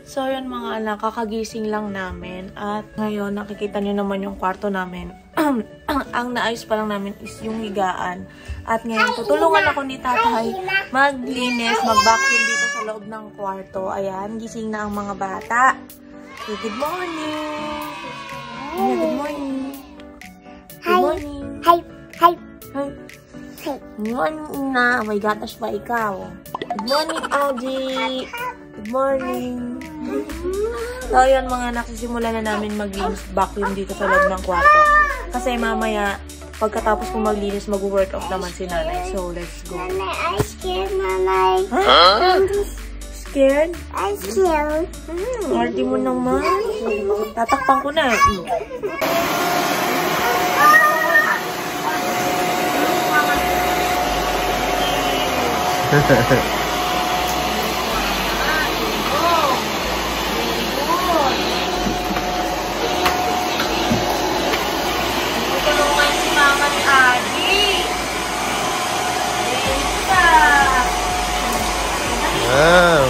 So, yun mga anak, kakagising lang namin. At ngayon, nakikita nyo naman yung kwarto namin. Ang naayos pa lang namin is yung higaan. At ngayon, tutulungan ako ni tatay maglinis, mag-vacuum dito sa loob ng kwarto. Ayan, gising na ang mga bata. Okay, good morning! Good morning! Good morning! Hi! Hi! Hi! Good morning, Ina! Oh my gosh, ba ikaw? Good morning, Audie! Good morning! So, yun mga nagsisimulan na namin maglinis vacuum dito sa loob ng kwarto. Kasi mamaya, pagkatapos kong maglinis, mag-workout naman si nanay. So, let's go. Nanay, I'm scared, nanay. Huh? Scared? I'm scared. Ardi mo naman. Tatakpan ko na. Wow.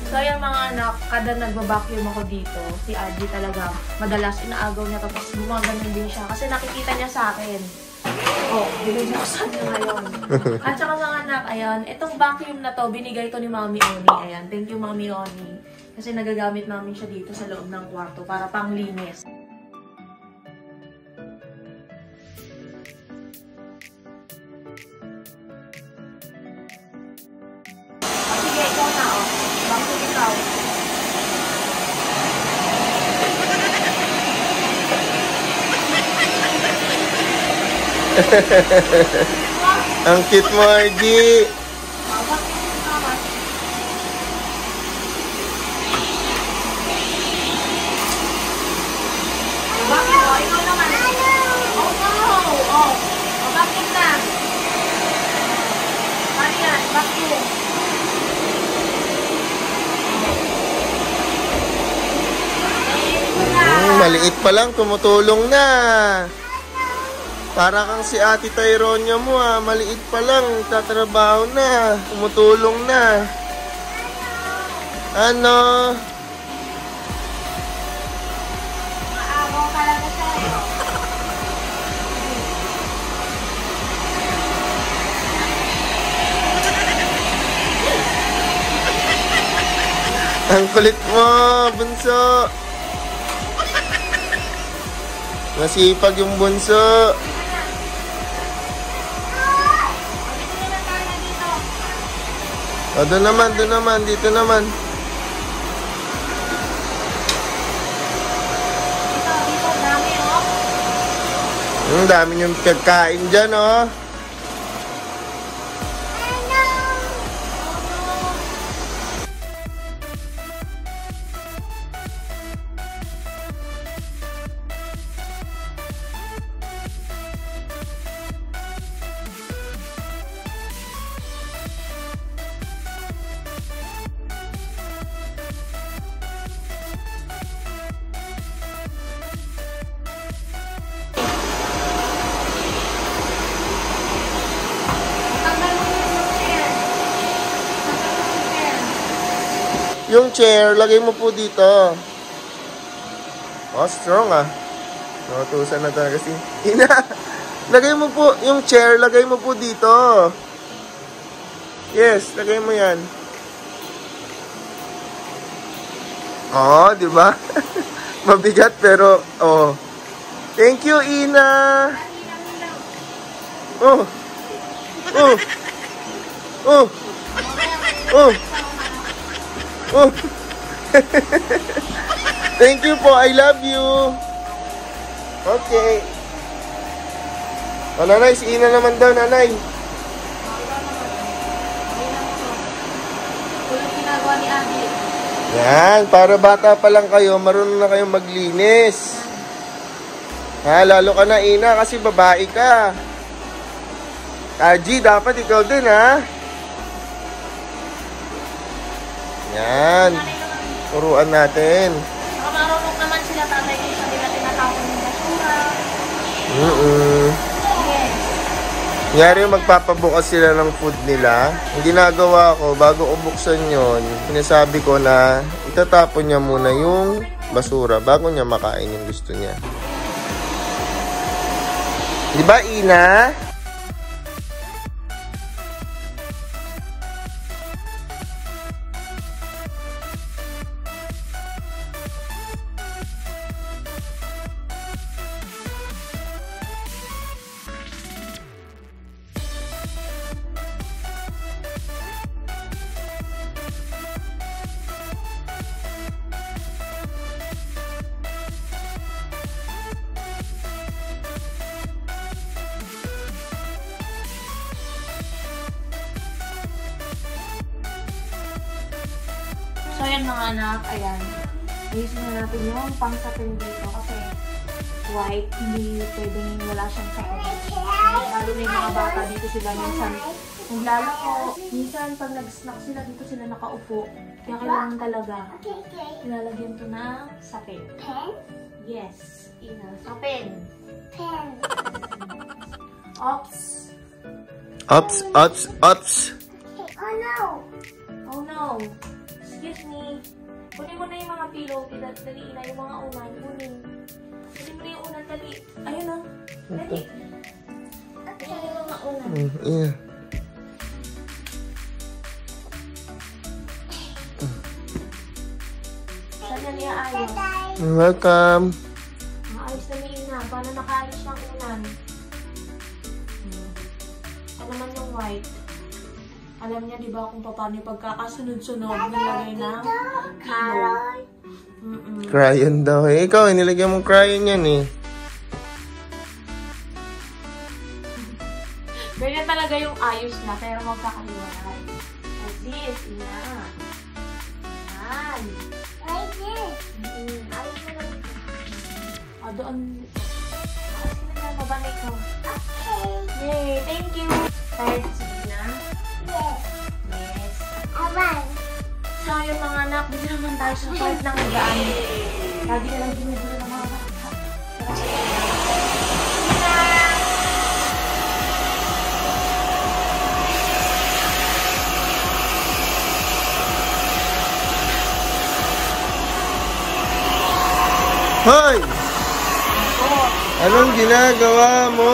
So, yung mga anak, kada nagbabacuum ako dito, si Adi talaga, madalas inaagaw niya tapos gumaganon din siya. Kasi nakikita niya sa akin. Oh, binubuksan niya ngayon. At saka mga anak, ayan, itong vacuum na to, binigay to ni Mami Oni. Ayan, thank you Mami Oni. Kasi nagagamit namin siya dito sa loob ng kwarto para panglinis. Sige, ikaw na, oh. Vacuum ikaw. Ang cute mo, Argy. Maliit pa lang, tumutulong na. Para kang si Ate Tyronia mo maliit pa lang, tatrabaho na, tumutulong na. Ano? Maaagaw ka lang na sa'yo. Ang kulit mo, bunso. Masipag yung bunso. O, doon naman, dito naman. Dito, dami, oh. Ang dami yung pagkain dyan, oh. Yung chair, lagay mo po dito. Oh, strong Nautusan na talaga si Ina. Lagay mo po, yung chair, lagay mo po dito. Yes, lagay mo yan. Oh, di ba? Mabigat pero, oh. Thank you, Ina. Oh. Oh. Oh. Oh. Oh. Thank you po. I love you. Okay. O, nanay, si Ina naman daw, nanay. Yung ginagawa ni Adi. Yan, para bata pa lang kayo, marunong na kayong maglinis. Ha, lalo ka na, Ina, kasi babae ka. Aji, dapat ikaw din, ha? Yan. Turuan natin. Saka marunong naman sila tatay kung sa nila tinatapon yung basura. Yes. Nangyari magpapabukas sila ng food nila. Ang ginagawa ko, bago ko buksan yun, sinasabi ko na itatapon niya muna yung basura bago niya makain yung gusto niya. Di ba, Ina? So, ayan mga anak, ayan. Ayusin na natin yung pangsapin dito kasi white, hindi pwedeng wala siyang sapin. Lalo na yung mga bata dito sila minsan naglalako. Minsan pag nag-snack sila dito sila nakaupo. Kaya kailangan talaga ilalagyan to ng sapin. Pen? Yes, Ina. Sapin. Pen. Ops. Ops, ops, ops. Oh no! Oh no. Excuse me. Kunin mo na yung mga pillow. Dali na yung mga unan. Kunin mo na yung unan. Dali. Ayun o. Dali. Kunin mo yung mga unan. Yeah. Saan na niya ayos? Welcome. Maayos na ni Ina. Paano nakaayos ng unan? Ano naman yung white? Alam niya, di ba, kung paano yung pagkakasunod-sunod nilagay ng pillow. Crayon daw eh. Ikaw, nilagyan mong crayon yan eh. Ganyan talaga yung ayos na, pero magkakahiwalay. Like this, Ina. Yan. Like this. Ayos na lang. Doon. Ayos na lang, mabanay ko. Okay. Yay, thank you. Tired si Ina? Yes. Yes. Awan. So, yung mga anak, dito naman tayo sa part ng higaan. Lagi na lang ginugulo ng mga bata. Hoy! Anong ginagawa mo?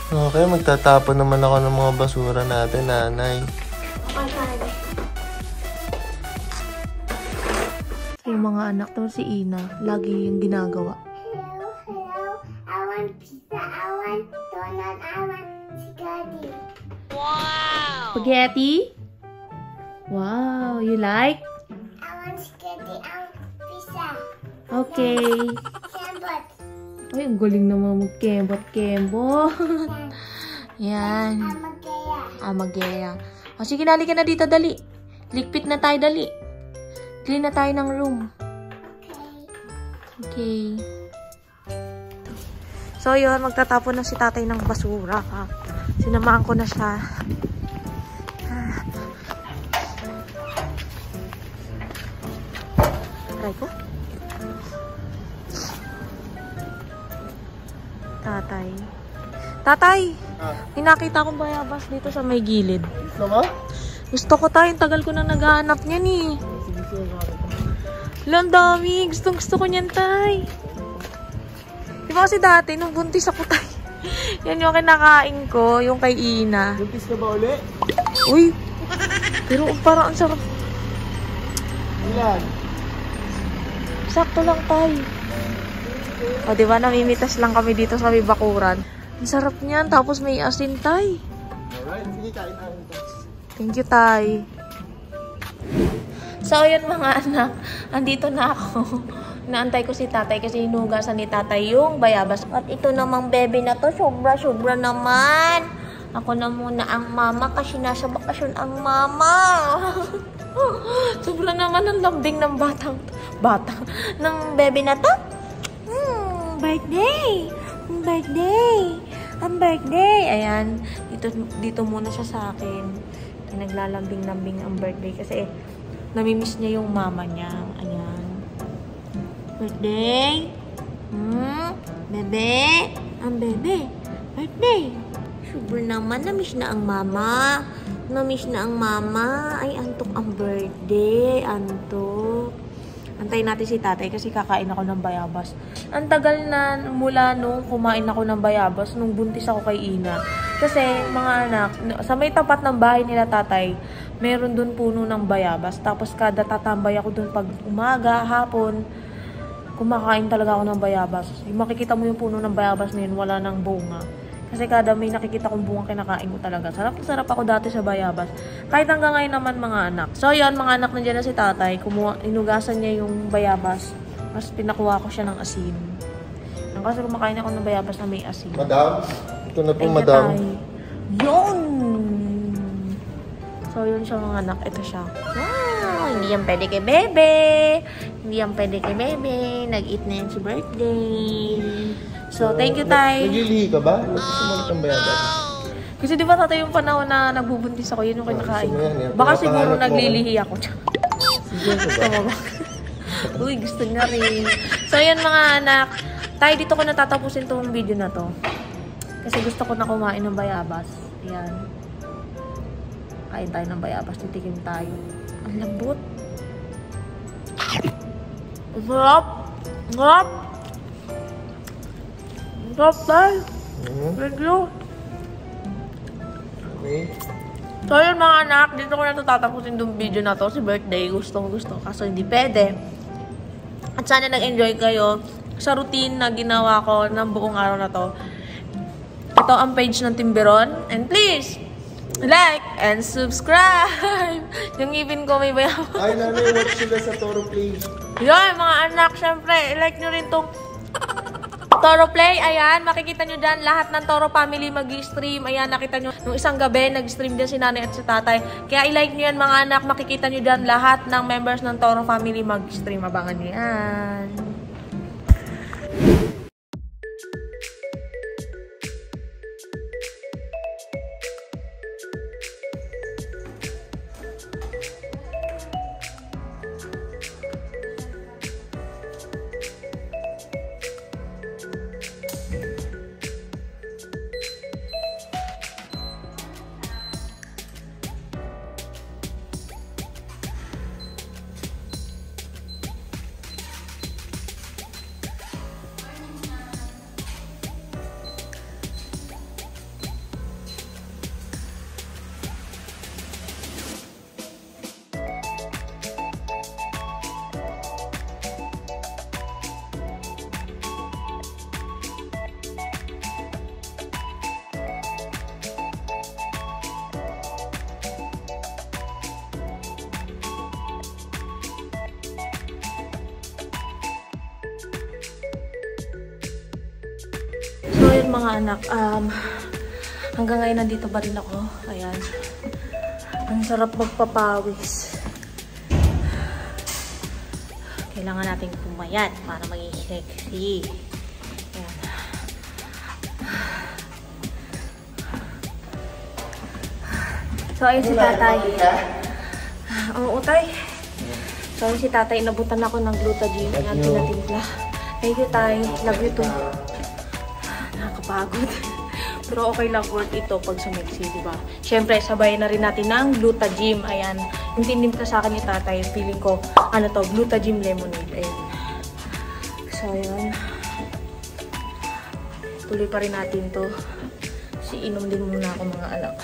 Okay, magtatapon naman ako ng mga basura natin, nanay. Yung mga anak to si Ina, lagi yung ginagawa. Hello, hello. I want pizza. I want donut. I want spaghetti. Spaghetti? Wow, you like? I want spaghetti and pizza. Okay. Sambot. Ay, ang galing naman mag-kembot-kembot. Yan. Amagaya. Amagaya. O sige, nali ka na dito, dali. Likpit na tayo, dali. Clean na tayo ng room. Okay. Okay. So, yun. Magtatapon na si tatay ng basura. Sinamahan ko na siya. Try ko. Tatay. Tatay! May nakita akong bayabas dito sa may gilid. Gusto mo? Gusto ko tayo. Tagal ko nang naghahanap niyan eh. Ang dami. Gusto ko niyan, tay. Di ba kasi dati, nung buntis ako, tay. Yan yung kinakain ko, yung kay Ina. Buntis ka ba uli? Uy! Pero parang ang sarap. Ilan? Sakto lang, tay. O, di ba, namimitas lang kami dito sa may bakuran. Ang sarap niyan. Tapos may asin, tay. Alright, sige, kain namin ito. Thank you, tay. So, yun mga anak. Andito na ako. Naantay ko si tatay kasi hinugasan ni tatay yung bayabas. At ito namang bebe na to, sobra-sobra naman. Ako na muna ang mama kasi nasa bakasyon ang mama. Sobrang naman ang lambing ng ng bebe na to. Birthday! Ang birthday! Ayan, dito muna siya sa akin. Naglalambing-lambing ang birthday kasi namimiss niya yung mama niya. Ayan. Birthday! Bebe! Ang bebe! Birthday! Super naman, namiss na ang mama. Ay, antok ang birthday. Antok. Antayin natin si tatay kasi kakain ako ng bayabas. Ang tagal na mula nung kumain ako ng bayabas, nung buntis ako kay Ina. Kasi mga anak, sa may tapat ng bahay nila tatay, meron dun puno ng bayabas. Tapos kada tatambay ako dun pag umaga, hapon, kumakain talaga ako ng bayabas. Yung makikita mo yung puno ng bayabas na yun, wala nang bunga. Kasi kada may nakikita kong bunga, kinakain ko talaga. Sarap ako dati sa bayabas. Kahit hanggang ngayon naman mga anak. So yun, mga anak, nandiyan na si tatay. Inugasan niya yung bayabas. Mas pinakuha ko siya ng asin. Kasi kumakain ako ng bayabas na may asin. Madam? Ito na po, madam. Yun! So yun siya mga anak. Ito siya. Wow! Hindi yan pwede kay bebe. Nag-eat na yan si birthday. So, thank you, tay. Naglilihi ka ba? Gusto mo ulit ang bayabas? Kasi di ba tatay yung panahon na nagbubuntis ako, yun yung kinakain ko. Baka siguro naglilihi ako. Gusto mo ba? Uy, gusto nga rin. So, yan mga anak. Tay, dito ko natatapusin tong video na to. Kasi gusto ko na kumain ng bayabas. Ayan. Kain tayo ng bayabas. Titikim tayo. Ang lambot. Sarap. Sarap, tay. Thank you. Okay. So yun mga anak, dito ko na ito tatapusin yung video na to. Si birthday, gustong gusto. Kaso hindi pwede. At sana nag-enjoy kayo sa routine na ginawa ko ng buong araw na to. Ito ang page ng Timberon. And please, like and subscribe. Yung ngipin ko may bayaw. Ay, nanay, watch sila sa Toro Play. Yun, mga anak, syempre, like nyo rin tong Toro Play. Ayan, makikita nyo dyan lahat ng Toro family mag-stream. Ayan, nakita nyo, nung isang gabi, nag-stream din si nanay at si tatay. Kaya i-like nyo yan mga anak, makikita nyo dyan lahat ng members ng Toro family mag-stream. Abangan nyo yan. So yun mga anak, hanggang ngayon nandito pa rin ako. Ayan. Ang sarap magpapawis. Kailangan nating pumayat para maging sexy. Ayan. So ayun si tatay. Oo, tay. So ayun si tatay, inabutan ako ng Glutagine. Ayan, pinatimpla. Thank you, tay. Love you too. Nakakapagod. Pero okay lang, worth ito pag sumexy, di ba? Siyempre, sabay na rin natin ng Glutagine. Ayan. Yung tinimpla sa akin ni tatay, feeling ko, ano to, Glutagine lemonade. Ayan. So, ayan. Tuloy pa rin natin to. Kasi inom din muna ako mga anak.